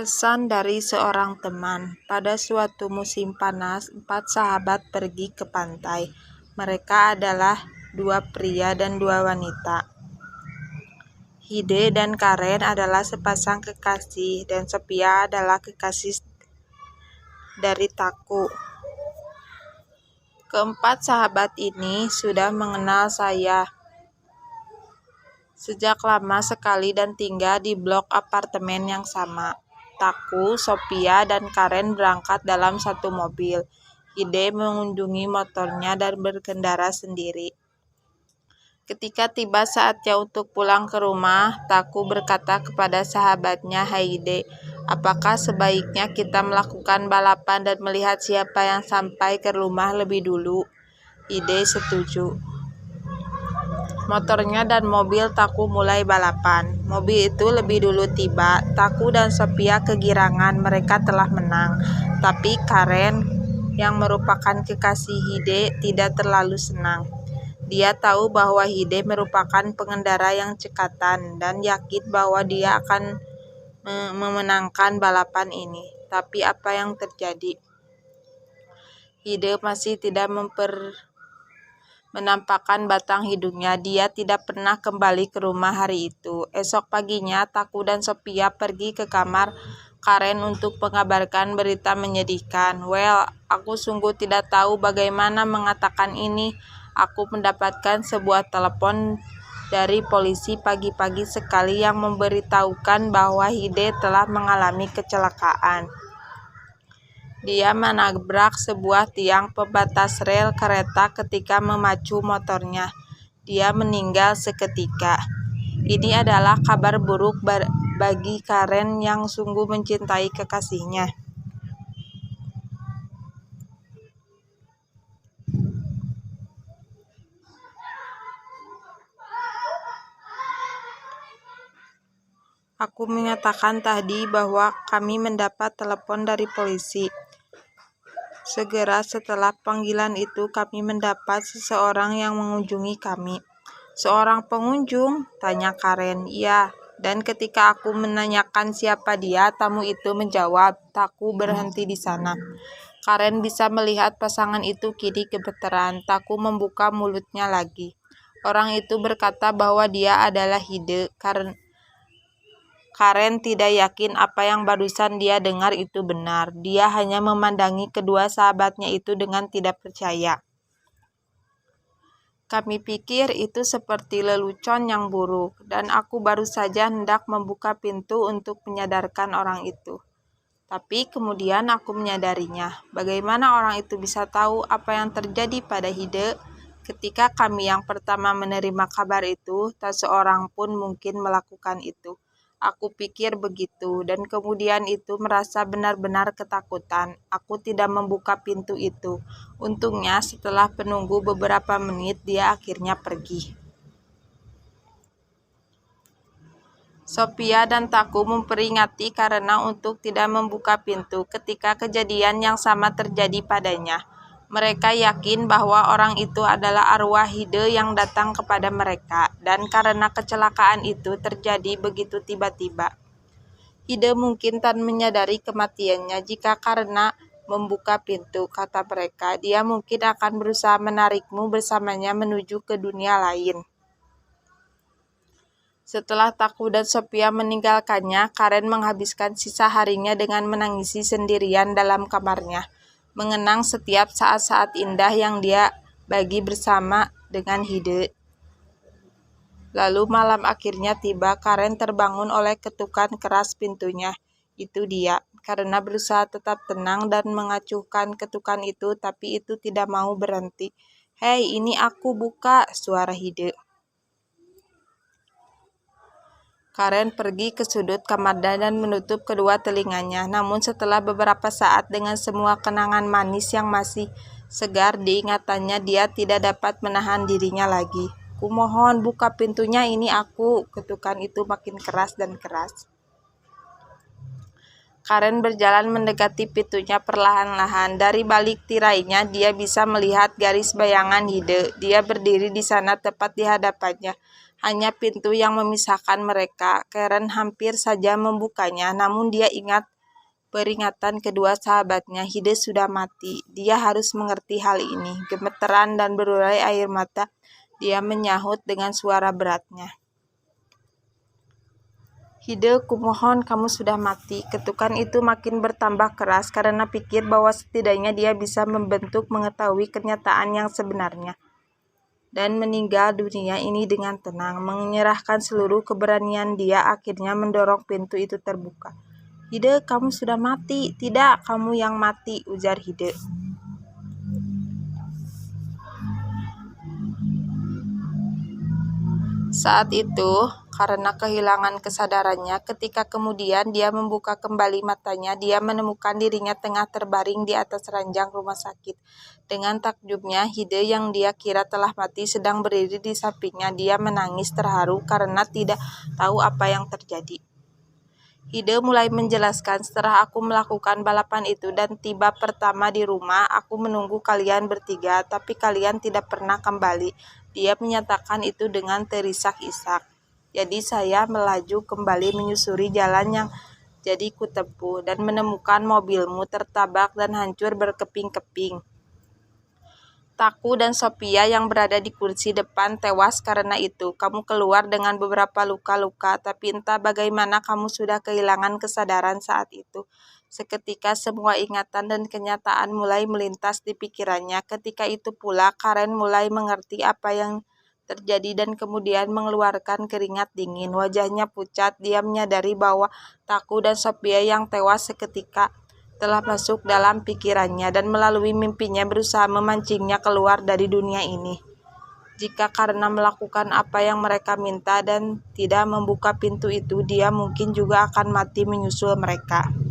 Pesan dari seorang teman. Pada suatu musim panas, 4 sahabat pergi ke pantai. Mereka adalah 2 pria dan 2 wanita. Hide dan Karen adalah sepasang kekasih, dan Sophia adalah kekasih dari Taku. Keempat sahabat ini sudah mengenal saya sejak lama sekali dan tinggal di blok apartemen yang sama. Taku, Sophia, dan Karen berangkat dalam satu mobil. Hide mengunjungi motornya dan berkendara sendiri. Ketika tiba saatnya untuk pulang ke rumah, Taku berkata kepada sahabatnya, "Hai Hide, apakah sebaiknya kita melakukan balapan dan melihat siapa yang sampai ke rumah lebih dulu?" Hide setuju. Motornya dan mobil Taku mulai balapan. Mobil itu lebih dulu tiba. Taku dan Sophia kegirangan, mereka telah menang. Tapi Karen, yang merupakan kekasih Hide, tidak terlalu senang. Dia tahu bahwa Hide merupakan pengendara yang cekatan dan yakin bahwa dia akan memenangkan balapan ini. Tapi apa yang terjadi? Hide masih tidak menampakkan batang hidungnya. Dia tidak pernah kembali ke rumah hari itu. Esok paginya, Taku dan Sophia pergi ke kamar Karen untuk mengabarkan berita menyedihkan. "Well, aku sungguh tidak tahu bagaimana mengatakan ini. Aku mendapatkan sebuah telepon dari polisi pagi-pagi sekali yang memberitahukan bahwa Hide telah mengalami kecelakaan. Dia menabrak sebuah tiang pembatas rel kereta ketika memacu motornya. Dia meninggal seketika." Ini adalah kabar buruk bagi Karen yang sungguh mencintai kekasihnya. "Aku menyatakan tadi bahwa kami mendapat telepon dari polisi. Segera setelah panggilan itu kami mendapat seseorang yang mengunjungi kami." "Seorang pengunjung?" tanya Karen. "Ya, dan ketika aku menanyakan siapa dia, tamu itu menjawab." Taku berhenti di sana. Karen bisa melihat pasangan itu kini gemeteran. Taku membuka mulutnya lagi. Orang itu berkata bahwa dia adalah Hide. Karen tidak yakin apa yang barusan dia dengar itu benar. Dia hanya memandangi kedua sahabatnya itu dengan tidak percaya. "Kami pikir itu seperti lelucon yang buruk, dan aku baru saja hendak membuka pintu untuk menyadarkan orang itu. Tapi kemudian aku menyadarinya. Bagaimana orang itu bisa tahu apa yang terjadi pada Hide? Ketika kami yang pertama menerima kabar itu, tak seorang pun mungkin melakukan itu. Aku pikir begitu, dan kemudian itu merasa benar-benar ketakutan. Aku tidak membuka pintu itu. Untungnya setelah menunggu beberapa menit, dia akhirnya pergi." Sophia dan Taku memperingati karena untuk tidak membuka pintu ketika kejadian yang sama terjadi padanya. Mereka yakin bahwa orang itu adalah arwah Hide yang datang kepada mereka, dan karena kecelakaan itu terjadi begitu tiba-tiba. "Hide mungkin tak menyadari kematiannya jika karena membuka pintu," kata mereka. "Dia mungkin akan berusaha menarikmu bersamanya menuju ke dunia lain." Setelah Taku dan Sophia meninggalkannya, Karen menghabiskan sisa harinya dengan menangisi sendirian dalam kamarnya, mengenang setiap saat-saat indah yang dia bagi bersama dengan Hide. Lalu malam akhirnya tiba. Karen terbangun oleh ketukan keras pintunya. Itu dia. Karena berusaha tetap tenang dan mengacuhkan ketukan itu, tapi itu tidak mau berhenti. "Hei, ini aku, buka!" suara Hide. Karen pergi ke sudut kamar dan menutup kedua telinganya. Namun setelah beberapa saat dengan semua kenangan manis yang masih segar di ingatannya, dia tidak dapat menahan dirinya lagi. "Kumohon, buka pintunya, ini aku!" Ketukan itu makin keras dan keras. Karen berjalan mendekati pintunya perlahan-lahan. Dari balik tirainya, dia bisa melihat garis bayangan Hide. Dia berdiri di sana tepat di hadapannya. Hanya pintu yang memisahkan mereka. Karen hampir saja membukanya, namun dia ingat peringatan kedua sahabatnya. Hide sudah mati. Dia harus mengerti hal ini. Gemeteran dan berurai air mata, dia menyahut dengan suara beratnya. Hide, kumohon kamu sudah mati. Ketukan itu makin bertambah keras karena pikir bahwa setidaknya dia bisa membentuk mengetahui kenyataan yang sebenarnya dan meninggal dunia ini dengan tenang. Menyerahkan seluruh keberanian, dia akhirnya mendorong pintu itu terbuka. Hide, kamu sudah mati. Tidak, kamu yang mati, ujar Hide. Saat itu, karena kehilangan kesadarannya, ketika kemudian dia membuka kembali matanya, dia menemukan dirinya tengah terbaring di atas ranjang rumah sakit. Dengan takjubnya, Hide yang dia kira telah mati sedang berdiri di sampingnya. Dia menangis terharu karena tidak tahu apa yang terjadi. Hide mulai menjelaskan, setelah aku melakukan balapan itu dan tiba pertama di rumah, aku menunggu kalian bertiga, tapi kalian tidak pernah kembali. Dia menyatakan itu dengan terisak-isak. Jadi saya melaju kembali menyusuri jalan yang jadi kutempuh dan menemukan mobilmu tertabak dan hancur berkeping-keping. Taku dan Sophia yang berada di kursi depan tewas karena itu. Kamu keluar dengan beberapa luka-luka, tapi entah bagaimana kamu sudah kehilangan kesadaran saat itu. Seketika semua ingatan dan kenyataan mulai melintas di pikirannya. Ketika itu pula Karen mulai mengerti apa yang terjadi dan kemudian mengeluarkan keringat dingin. Wajahnya pucat, dia menyadari bahwa Taku dan Sophia yang tewas seketika telah masuk dalam pikirannya dan melalui mimpinya berusaha memancingnya keluar dari dunia ini. Jika karena melakukan apa yang mereka minta dan tidak membuka pintu itu, dia mungkin juga akan mati menyusul mereka.